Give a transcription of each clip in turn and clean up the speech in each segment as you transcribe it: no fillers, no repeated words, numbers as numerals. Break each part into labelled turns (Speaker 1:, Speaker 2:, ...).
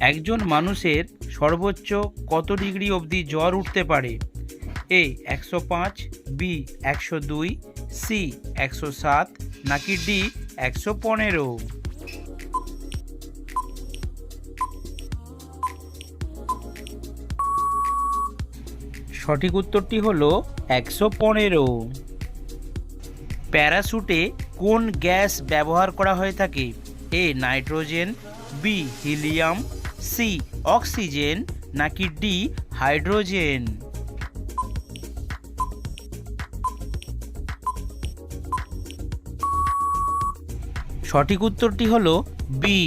Speaker 1: একজন মানুষের সর্বোচ্চ কত ডিগ্রি অবধি জ্বর উঠতে পারে? এ 105, বি 102, সি 107 নাকি ডি 115? সঠিক উত্তরটি হলো 115। প্যারাশুটে কোন গ্যাস ব্যবহার করা হয়ে থাকে? A nitrogen, B helium, C oxygen নাকি ডি হাইড্রোজেন? সঠিক উত্তরটি হলো বি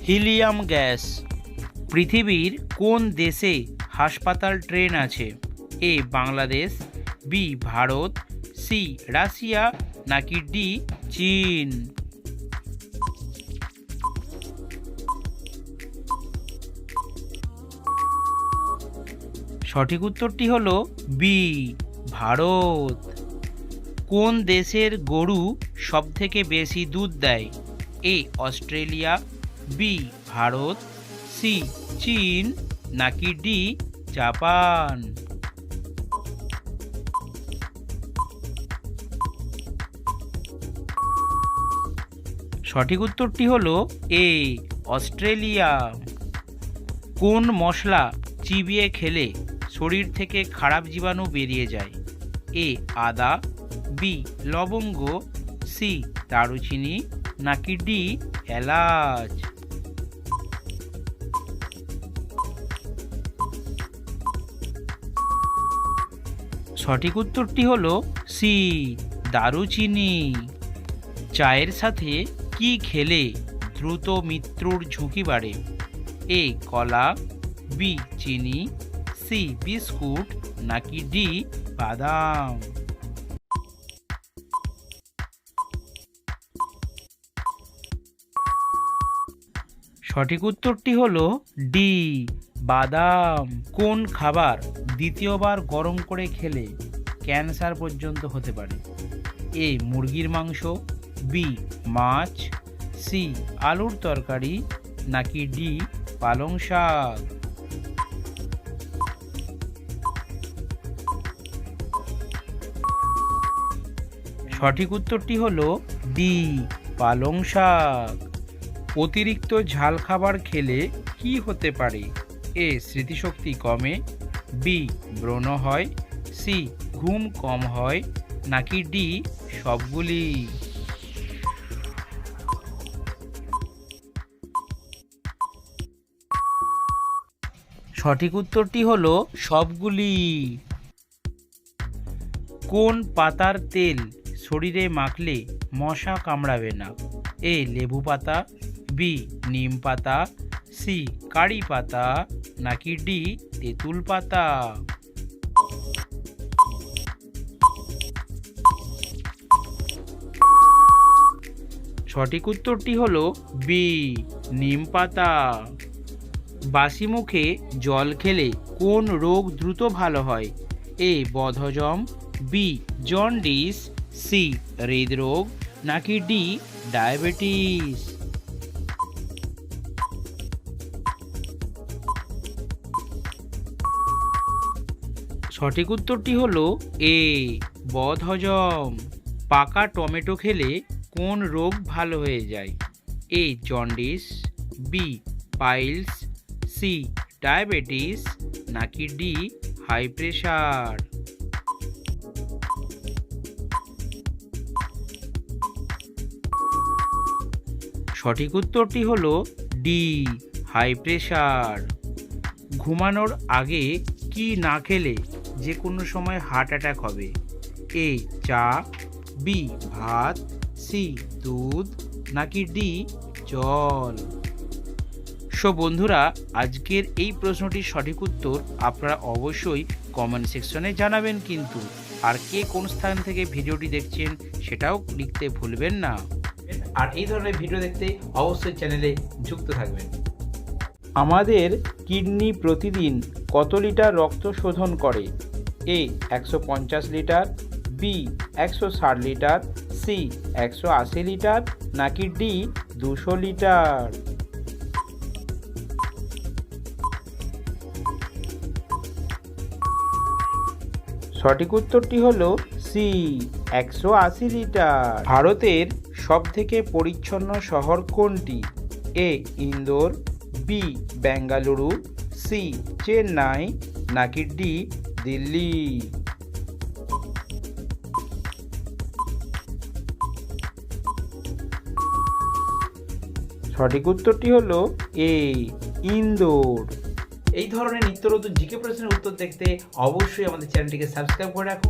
Speaker 1: হিলিয়াম গ্যাস। পৃথিবীর কোন দেশে হাসপাতাল ট্রেন আছে? A Bangladesh, B Bharat, C Russia নাকি ডি চীন? সঠিক উত্তরটি হলো বি ভারত। কোন দেশের গরু সবথেকে বেশি দুধ দেয়? A Australia, B Bharat, C চীন নাকি ডি জাপান? সঠিক উত্তরটি হলো এ অস্ট্রেলিয়া। কোন মশলা চিবিয়ে খেলে শরীর থেকে খারাপ জীবাণু বেরিয়ে যায়? এ আদা, বি লবঙ্গ, সি দারুচিনি নাকি ডি এলাচ? সঠিক উত্তরটি হলো সি দারুচিনি। চায়ের সাথে কি খেলে দ্রুত মৃত্যুর ঝুঁকি বাড়ে? এ কলা, বি চিনি, সি বিস্কুট নাকি ডি বাদাম? সঠিক উত্তরটি হলো ডি বাদাম। কোন খাবার দ্বিতীয়বার গরম করে খেলে ক্যান্সার পর্যন্ত হতে পারে? এ মুরগির মাংস, বি মাছ, সি আলুর তরকারি নাকি ডি পালং শাক? সঠিক উত্তরটি হলো ডি পালং শাক। অতিরিক্ত ঝাল খাবার খেলে কি হতে পারে? এ স্মৃতিশক্তি কমে, বি ব্রণ হয়, সি ঘুম কম হয় নাকি ডি সবগুলি? সঠিক উত্তরটি হলো সবগুলি। কোন পাতার তেল শরীরে মাখলে মশা কামড়াবে না? এ লেবু পাতা, বি নিম পাতা, সি কারি পাতা নাকি ডি তেঁতুল পাতা? সঠিক উত্তরটি হলো বি নিম পাতা। বাসি মুখে জল খেলে কোন রোগ দ্রুত ভালো হয়? এ বদহজম, বি জন্ডিস, সি হৃদরোগ নাকি ডি ডায়াবেটিস? সঠিক উত্তরটি হলো এ বদহজম। পাকা টমেটো খেলে কোন রোগ ভালো হয়ে যায়? A jaundice, B piles, C diabetes নাকি ডি হাই প্রেশার? সঠিক উত্তরটি হলো ডি হাই প্রেশার। ঘুমানোর আগে কি না খেলে যে কোনো সময় হার্ট অ্যাটাক হবে? এ চা, বি ভাত, সি দুধ নাকি ডি জল? বন্ধুরা, আজকের এই প্রশ্নটির সঠিক উত্তর আপনারা অবশ্যই কমেন্ট সেকশনে জানাবেন কিন্তু। আর কে কোন স্থান থেকে ভিডিওটি দেখছেন সেটাও লিখতে ভুলবেন না। আর এই ধরনের ভিডিও দেখতে অবশ্যই চ্যানেলে যুক্ত থাকবেন। আমাদের কিডনি প্রতিদিন কত লিটার রক্ত শোধন করে? A 150 litre, B 160 litre, C 180 litre নাকি ডি 200 লিটার? সঠিক উত্তরটি হলো সি 180 লিটার। ভারতের সবথেকে পরিচ্ছন্ন শহর কোনটি? এ ইন্দোর, বি বেঙ্গালুরু, সি চেন্নাই নাকি ডি দিল্লি? সঠিক উত্তরটি হলো এ ইন্দোর। এই ধরনের নিত্য নতুন জিকে প্রশ্নের উত্তর দেখতে অবশ্যই আমাদের চ্যানেলটিকে সাবস্ক্রাইব করে রাখুন।